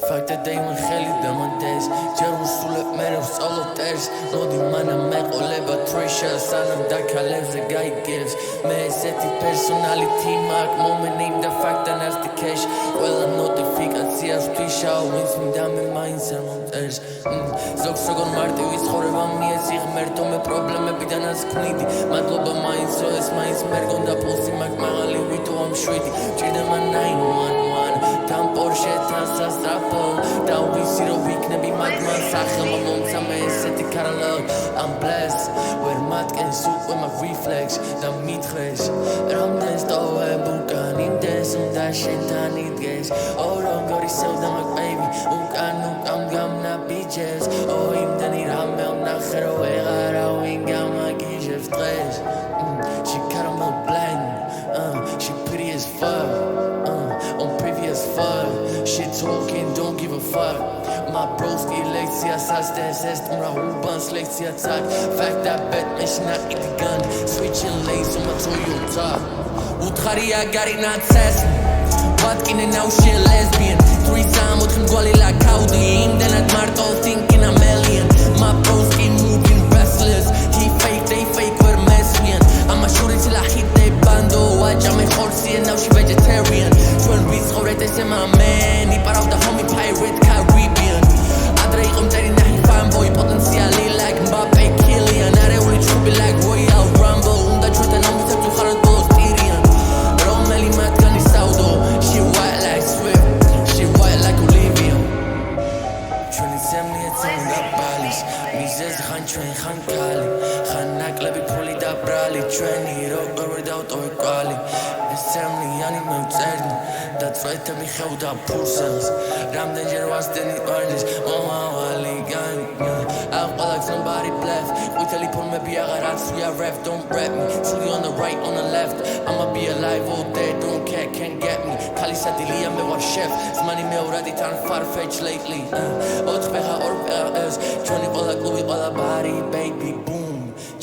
Fact that they went heli demandes Ջերուն սուլետ մերև սալոտերս Նոդի մանա մեყոլեբա Trisha Սանամ դա քալև the guy gives Մեզ էտի personality mark Moment name the fact that that's the cash Well I'm notificatsias Trisha Wins me down me mind սանոտերս Զոգ սոգոն մարդիվից խորևա միես իղ մերտում է պրոբլեմები դանաց կնիդի Մատլոբը մայնց սոես մայնց մերգոն դա պոսի մակ մաղալի վիտու am շույդի Ջիրդեմա 911 Tam Porsche, tam Sastrapo Tam Visiro, Viknebi, Magman Sachel, my mom, tam Eseti, Karalog I'm blessed, where mat can suit with my reflex Tam Mitres, Ram des Doe, Bukan, in des, da Shentan, it gets Oh, Ron, Gori, so damn, baby Ukan, Gam, na bitches Oh, im Dani, Ramel, Nachero, Egara, Wingam, Magish, Stress She caramel blend, she pretty as fuck on previous fuck She talking, don't give a fuck My broski lekcija sastaje sestra Ubans lekcija tak Fact that bet meshna itigan Switching lanes on my Toyota Utkharija gari na cesni Vatkine now she a lesbian Threesome utkim gwali like Audi Imdenat marto thinking I'm alien My broski moving restless He fake, they fake, we're mesmian I'ma shoot it till I hit they bando Watch I'm a horsey and now she vegetarian This is my man, he part of the homie pirate Caribbean Adre iqom teri nahi fanboy Potenciali like Mbappe, Kylian Arეული ჩუბი like Royal Rumble Უნდა ჩვენთან ამბიცებ თუ ხართ ბოლოს ტირიან რომელი მათგანი საუდო She white like Swift, she white like Olivia ჩვენი ზემნია წამდა ბალის მიზეზი ხან ჩვენ ხან ქალი ხან ნაკლები ფული და ბრალი ჩვენი როგორ ვერ დავტოვე კვალი ეს ზემნიანი მე ვწერნი და წვეთა მიხევდა ფურსელს რამდენჯერ ვასდენი ყვარლის მომავალი განია აღ ყველა somebody bluff ყვითელი ფორმები აღარაც we are ref don't rap me fully on the right on the left I'ma be alive all day don't care can't get me ქალისადილია მე ვარ chef ზმანი მეორადი თან farfetch lately ოთხფეხა ორფეხა ეს ჩვენი ყველა კლუბი ყველა ბარი baby boom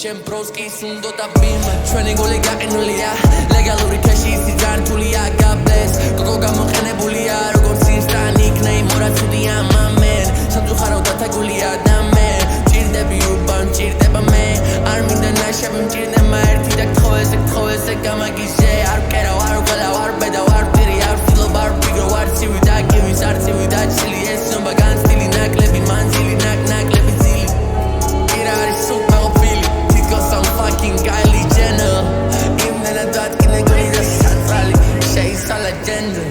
ჩემ ბროსკის უნდოდა ბიმა ჩვენი გული გაყინულია ლეგალური ქეში ისი ძართულია God bless გოგო გამოყენებულია როგორც ინსტან nickname მორაცუდია my man სამწუხარო დათაგულია და მე ჭირდები ურბან ჭირდება მე არ მინდა ნაშები მჭირდება ერთი და გთხოვეზე გამაგიჟე არ ვკერავ არ ვყელა ვარ ბედა ვარ პირი არ ვცდილობ არ ვფიქრო ვარ ცივი და გივის არ ცივი და ჩილი ეს ზომბა განცდილი ნაკლები მანძილი ნაკლები ძილი ირა არის სუპერ ოფილი თითქოს I'm fucking Kylie Jenner იმდენად დადგინე გული და საწალი შეისალა gender